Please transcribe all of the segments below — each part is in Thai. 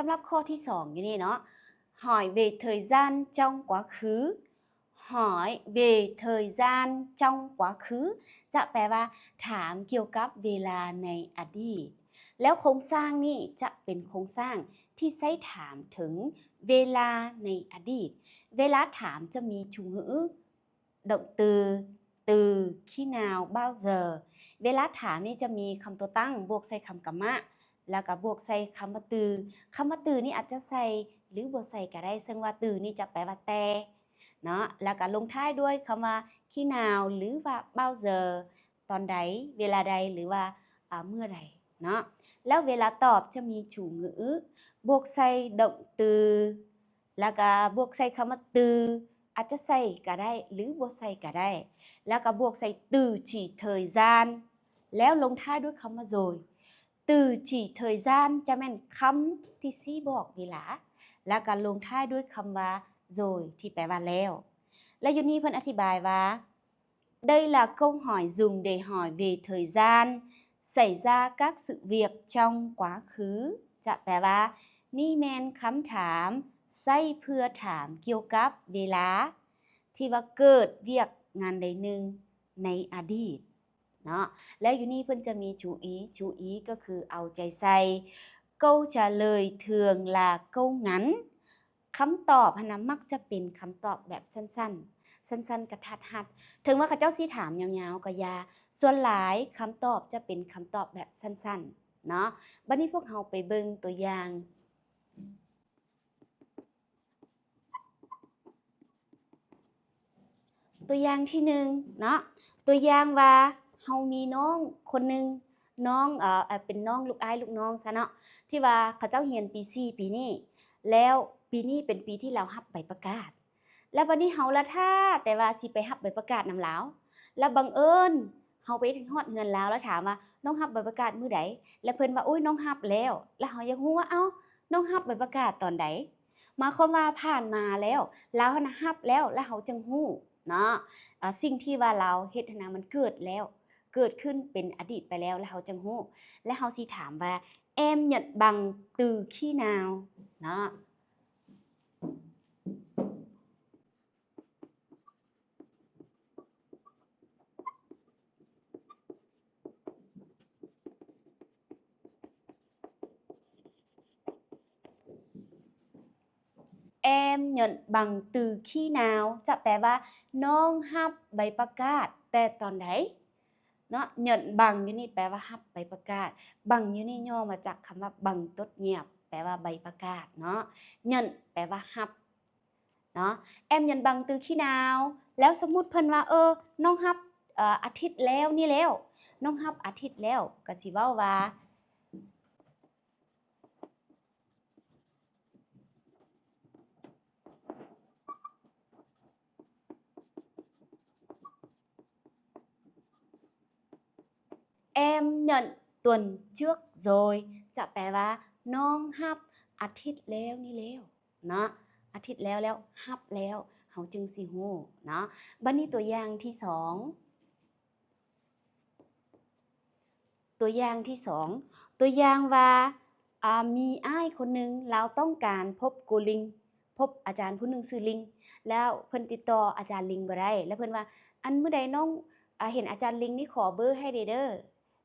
สำหรับข้อที่2อยู่นี่เนาะ hỏi về thời gian trong quá khứ hỏi về thời gian trong quá khứ จะแปลว่าถามเกี่ยวกับเวลาในอดีตแล้วโครงสร้างนี่จะเป็นโครงสร้างที่ใช้ถามถึงเวลาในอดีตเวลาถามจะมีchủ ngữ động từ khi nào bao giờ เวลาถามนี่จะมีคำตัวตั้งบวกใส่คำกรรมะแล้วก็บวกใส่คำว่าตือคำว่าตือนี่อาจจะใส่หรือบ่ใส่ก็ได้ซึ่งว่าตือนี่จะแปลว่าแต่เนาะแล้วก็ลงท้ายด้วยคำว่าขี้นาวหรือว่า bao giờ ตอนใดเวลาใดหรือว่าเมื่อใดเนาะแล้วเวลาตอบจะมีchủ ngữบวกใส่động từแล้วก็บวกใส่คำว่าตืออาจจะใส่ก็ได้หรือบ่ใส่ก็ได้แล้วก็บวกใส่từ chỉ thời gianแล้วลงท้ายด้วยคำว่าrồi từ chỉ thời gian จะแม่นคำที่ชี้บอกเวลาแล้วก็ลงท้ายด้วยคำว่า rồi ที่แปลว่าแล้วและอยู่นี่เพิ่นอธิบายว่า đây là câu hỏi dùng để hỏi về thời gian xảy ra các sự việc trong quá khứ จะแปลว่านี่แม่นคำถามใช้เพื่อถามเกี่ยวกับเวลาที่ว่าเกิดเวียกงานใดหนึ่งในอดีตเนาะแล้วอยู่นี่เพิ่นจะมีchú ý ก็คือเอาใจใส่ câu trả lời thường là câu ngắn คำตอบนะมักจะเป็นคำตอบแบบสั้นๆสั้นๆกระทัดรัดถึงว่าเขาเจ้าสิถามยาวๆก็อย่าส่วนหลายคำตอบจะเป็นคำตอบแบบสั้นๆเนาะบัดนี้พวกเราไปเบิ่งตัวอย่างที่หนึ่งเนาะตัวอย่างว่าเฮามีน้องคนหนึ่งน้องเป็นน้องลูกอ้ายลูกน้องซะเนาะที่ว่าเขาเจ้าเรียนปี4ปีนี้แล้วปีนี้เป็นปีที่เรารับใบประกาศแล้วบัดนี้เฮาละท่าแต่ว่าสิไปรับใบประกาศนำลาวแล้วบังเอิญเฮาไปถึงฮอดเฮือนลาวแล้วถามว่าน้องรับใบประกาศมื้อใดแล้วเพิ่นว่าอุ๊ยน้องรับแล้วแล้วเฮาอยากรู้ว่าเอ้าน้องรับใบประกาศตอนใดหมายความว่าผ่านมาแล้วลาวน่ะรับแล้วเฮาจึงรู้เนาะสิ่งที่ว่าเราเฮ็ดนะมันเกิดแล้วเกิดขึ้นเป็นอดีตไปแล้วเราจังฮู้และเฮาสิถามว่า em nhận bằng từ khi nào เนาะ em nhận bằng từ khi nào จะแปลว่าน้องรับใบประกาศแต่ตอนใดเนาะ nhận bằng อยู่นี่แปลว่ารับใบประกาศบังอยู่นี่ย่อมาจากคำว่าบังตดเงียบแปลว่าใบประกาศเนาะ nhận แปลว่ารับเนาะ em nhận bằng từ khi nào แล้วสมมุติเพิ่นว่าน้องรับอาทิตย์แล้วนี่แล้วน้องรับอาทิตย์แล้วก็สิเว้าว่า em nhận tuần trước rồi จะแปลว่าน้องรับอาทิตย์แล้วนี่แล้วเนาะอาทิตย์แล้วรับแล้วเฮาจึงสิฮู้เนาะบัดนี้ตัวอย่างที่2ตัวอย่างตัวอย่างว่ามีอ้ายคนหนึ่งเราต้องการพบกูลิงพบอาจารย์ผู้หนึ่งชื่อลิงแล้วเพิ่นติดต่ออาจารย์ลิงบ่ได้แล้วเพิ่นว่าอันมื้อใดน้องเห็นอาจารย์ลิงนี่ขอเบอร์ให้เด้อ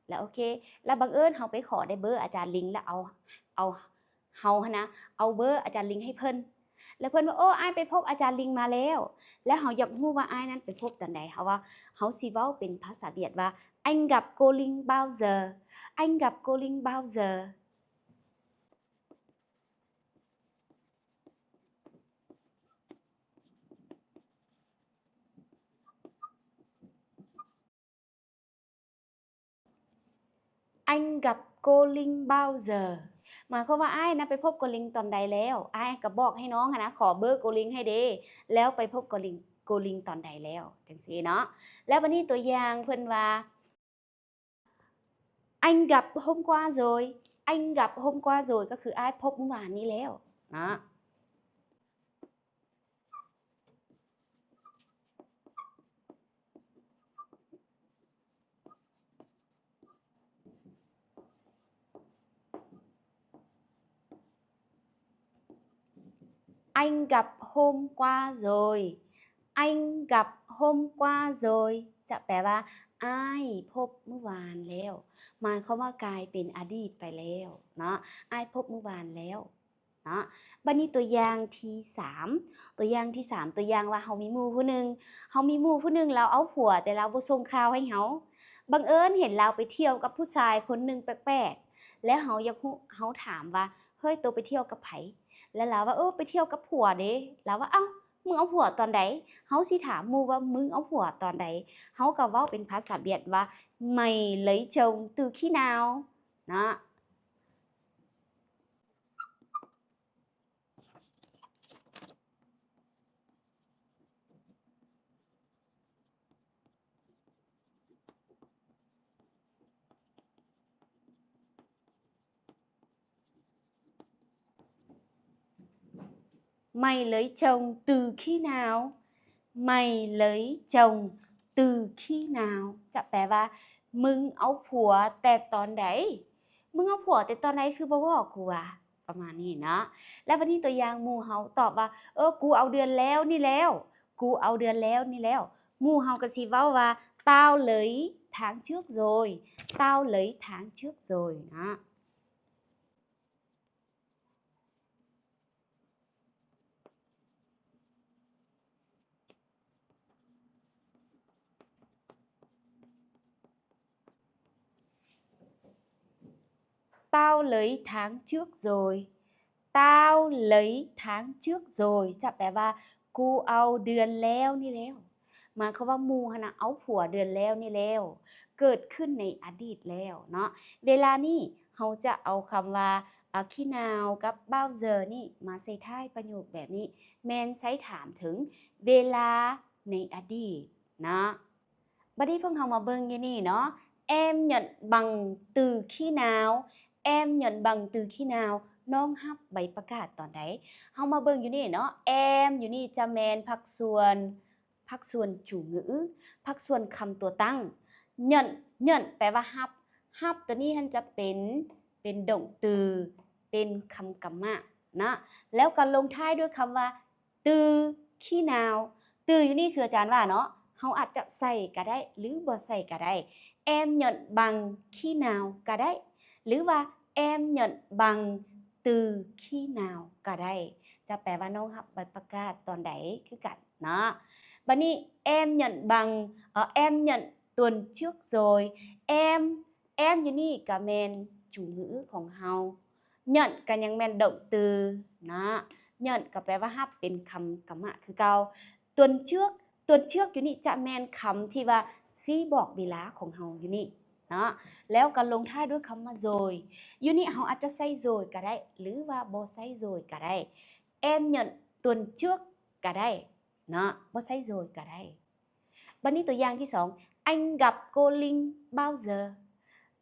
แล้วโอเคแล้วบังเอิญเฮาไปขอได้เบอร์อาจารย์ลิงแล้วเอาเฮาหั้นนะเอาเบอร์อาจารย์ลิงให้เพิ่นแล้วเพิ่นว่าโอ้อ้ายไปพบอาจารย์ลิงมาแล้วแล้วเฮาอยากรู้ว่าอ้ายนั้นไปพบตอนใดเฮาว่าเฮาสิเว้าเป็นภาษาเวียดว่า anh gặp cô Linh bao giờ anh gặp cô Linh bao giờ anh gặp cô Linh bao giờ หมายความว่าอ้ายนะไปพบโกลิงตอนใดแล้วอ้ายก็บอกให้น้องนะขอเบอร์โกลิงให้เด้แล้วไปพบโกลิงตอนใดแล้วจังซี่เนาะแล้ววันนี้ตัวอย่างเพิ่นว่า anh gặp hôm qua rồi anh gặp hôm qua rồi ก็คืออ้ายพบเมื่อวานนี้แล้วเนาะ anh gặp hôm qua rồi anh gặp hôm qua rồi จะแปลว่าอ้ายพบเมื่อวานแล้วหมายความว่ากลายเป็นอดีตไปแล้วเนาะอ้ายพบเมื่อวานแล้วเนาะบัดนี้ตัวอย่างที่3ตัวอย่างที่3ตัวอย่างว่าเฮามีหมู่ผู้หนึ่งเฮามีหมู่ผู้หนึ่งเราเอาผัวแต่เราบ่ส่งข่าวให้เฮาบังเอิญเห็นเราไปเที่ยวกับผู้ชายคนหนึ่งแปลกๆแล้วเฮาอยากรู้เฮาถามว่าเฮ้ยตัวไปเที่ยวกับไผแล้วเราว่าไปเที่ยวกับผัวเด้เราว่าเอ้ามึงเอาผัวตอนใดเฮาสิถามหมู่ว่ามึงเอาผัวตอนใดเฮาก็เว้าเป็นภาษาเวียดว่า mày lấy chồng từ khi nào เนาะ Mày lấy chồng từ khi nào Mày lấy chồng từ khi nào จะแปลว่ามึงเอาผัวแต่ตอนใดมึงเอาผัวแต่ตอนใดคือบ่บอกกูว่าประมาณนี้เนาะแล้ววันนี้ตัวอย่างหมู่เฮาตอบว่ากูเอาเดือนแล้วนี่แล้วกูเอาเดือนแล้วนี่แล้วหมู่เฮาก็สิเว้าว่า tao lấy tháng trước rồi tao lấy tháng trước rồi เนาะ Tao lấy tháng trước rồi Tao lấy tháng trước rồi จะแปลว่ากูเอาเดือนแล้วนี่แล้วหมายความว่าหมู่หั่นน่ะเอาผัวเดือนแล้วนี่แล้วเกิดขึ้นในอดีตแล้วเนาะเวลานี้เราจะเอาคำว่าขี้นาวกับ bao giờ นี่มาใส่ท้ายประโยคแบบนี้แม่นใช้ถามถึงเวลาในอดีตเนาะบัดนี้พวกเรามาเบิ่งอยู่นี่เนาะ Em nhận bằng từ khi nào Em nhận bằng từ khi nào น้องรับใบประกาศตอนใดเฮามาเบิ่งอยู่นี่เนาะ Em อยู่นี่จะแม่นพรรคส่วนจูงือพรรคส่วนคำตัวตั้ง nhận แปลว่ารับตัวนี้มันจะเป็นđộng từ เป็นคำกรรมะนะแล้วก็ลงท้ายด้วยคำว่า từ khi nào từอยู่นี่คืออาจารย์ว่าเนาะเฮาอาจจะใส่ก็ได้หรือบ่ใส่ก็ได้ Em nhận bằng khi nào ก็ได้หรือว่า Em nhận bằng từ khi nào ก็ได้จะแปลว่าน้องรับใบประกาศตอนใดคือกันเนาะบัดนี้ Em nhận bằng Em nhận tuần trước rồi Em อยู่นี่ก็แม่นจูงือของเฮา nhận ก็ยังแม่นđộng từ เนาะ nhận ก็แปลว่ารับเป็นคำกรรมะคือเก่าtuần trước อยู่นี่จะแม่นคำที่ว่าชี้บอกเวลาของเฮาอยู่นี่เนาะแล้วก็ลงท้ายด้วยคำว่า rồi อยู่นี่เฮาอาจจะใส่ rồi ก็ได้หรือว่าบ่ใส่ rồi ก็ได้ em nhận tuần trước ก็ได้เนาะบ่ใส่ rồi ก็ได้บัดนี้ตัวอย่างที่2 anh gặp cô Linh bao giờ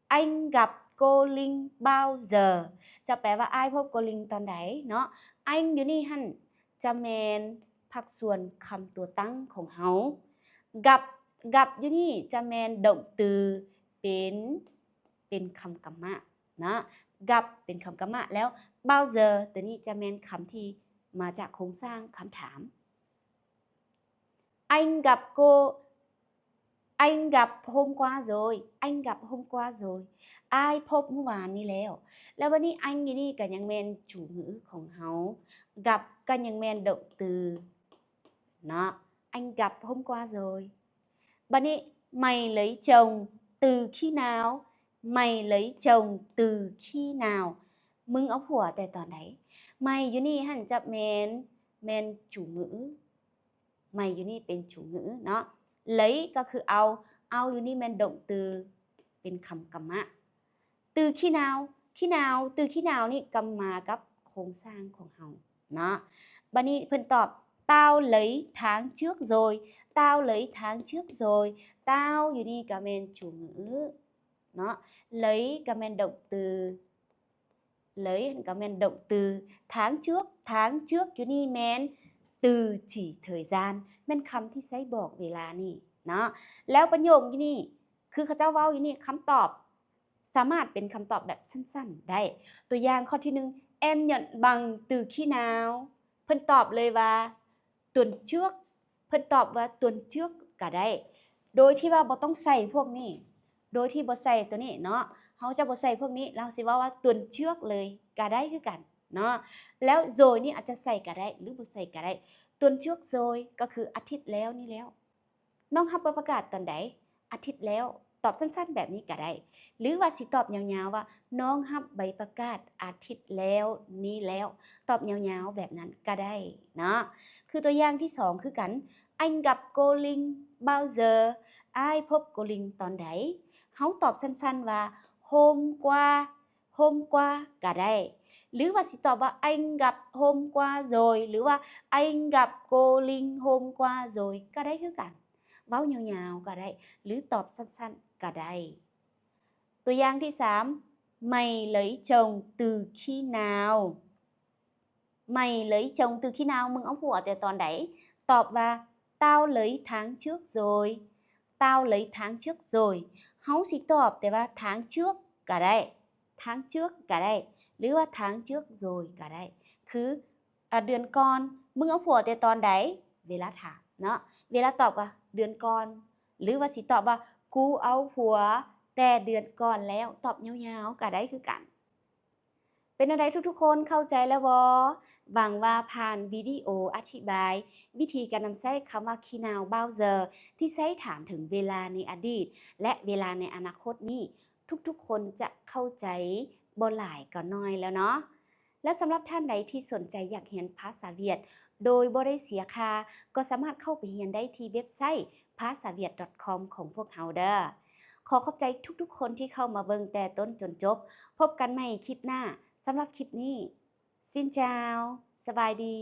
anh gặp cô Linh bao giờ จะแปลว่าอ้ายพบโกลิงตอนใดเนาะ anh อยู่นี่หั่นจะแม่นพรรคส่วนคำตัวตั้งของเฮา gặp อยู่นี่จะแม่นđộng từ เป็นคำกรรมะนะ gặp เป็นคำกรรมะแล้ว bao giờ ตัวนี้จะแม่นคำที่มาจากโครงสร้างคำถาม anh gặp hôm qua rồi anh gặp hôm qua rồi อ้ายพบเมื่อวานนี้แล้วแล้ววันนี้ anh อยู่นี่ก็ยังแม่นจูงือของเฮา gặp ก็ยังแม่นđộng từ เนาะ anh gặp hôm qua rồi บัดนี้ mày lấy chồng từ khi nào mày lấy chồng từ khi nào มึงเอาผัวแต่ตอนไหน mày อยู่นี่หั่นจะแม่นจูงือ mày อยู่นี่เป็นจูงือเนาะ lấy ก็คือเอาอยู่นี่แม่นđộng từ เป็นคำกรรมะ từ khi nào từ khi nào นี่กำมากับโครงสร้างของเฮาเนาะบัดนี้เพิ่นตอบ tao lấy tháng trước rồi tao lấy tháng trước rồi tao อยู่นี่ก็แม่นจูงือเนาะ lấy ก็แม่นđộng từ lấy ก็แม่นđộng từ tháng trước อยู่นี่แม่น từ chỉ thời gian แม่นคำที่ใช้บอกเวลานี่เนาะแล้วประโยคอยู่นี่คือเขาเจ้าเว้าอยู่นี่คำตอบสามารถเป็นคำตอบแบบสั้นๆได้ตัวอย่างข้อที่1 em nhận bằng từ khi nào เพิ่ พิ่นตอบเลยว่าตุนเชือกเพิ่นตอบว่าตุนเชือกก็ได้โดยที่ว่าบ่ต้องใส่พวกนี้โดยที่บ่ใส่ตัวนี้เนาะเฮาจะบ่ใส่พวกนี้เราสิเว้าว่าตุนเชือกเลยก็ได้คือกันเนาะแล้วโซยนี่อาจจะใส่ก็ได้หรือบ่ใส่ก็ได้ตุนเชือกโซยก็คืออาทิตย์แล้วนี่แล้วน้องรับใบประกาศตอนใดอาทิตย์แล้วตอบสั้นๆแบบนี้ก็ได้หรือว่าสิตอบยาวๆว่าน้องรับใบประกาศอาทิตย์แล้วนี้แล้วตอบยาวๆแบบนั้นก็ได้เนาะคือตัวอย่างที่2คือกัน anh gặp cô Linh bao giờ อ้ายพบโกลิงตอนใดเฮาตอบสั้นๆว่า hôm qua ก็ได้หรือว่าสิตอบว่า anh gặp hôm qua rồi หรือว่า anh gặp cô Linh hôm qua rồi ก็ได้คือกันเว้ายาวๆก็ได้หรือตอบสั้นๆก็ได้ตัวอย่างที่3 mày lấy chồng từ khi nào mày lấy chồng từ khi nào มึงเอาผัวแต่ตอนใดตอบว่า tao lấy tháng trước rồi tao lấy tháng trước rồi เฮาสิตอบแต่ว่า tháng trước ก็ได้ tháng trước ก็ได้หรือว่า tháng trước rồi ก็ได้คือเดือนก่อนมึงเอาผัวแต่ตอนใดเวลาถามเนาะเวลาตอบก็เดือนก่อนหรือว่าสิตอบว่ากูเอาผัวแต่เดือนก่อนแล้วตอบยาวๆก็ได้คือกันเป็นจั่งใดทุกๆคนเข้าใจแล้วบ่หวังว่าผ่านวิดีโออธิบายวิธีการนำใช้คำว่า khi nào bao giờ ที่ใช้ถามถึงเวลาในอดีตและเวลาในอนาคตนี้ทุกๆคนจะเข้าใจบ่หลายก็น้อยแล้วเนาะและสำหรับท่านใดที่สนใจอยากเรียนภาษาเวียดโดยบ่ได้เสียค่าก็สามารถเข้าไปเรียนได้ที่เว็บไซต์ pasaviet.com ของพวกเราเด้อขอขอบใจทุกๆคนที่เข้ามาเบิ่งแต่ต้นจนจบพบกันใหม่คลิปหน้าสำหรับคลิปนี้ซินเจ้าสบายดี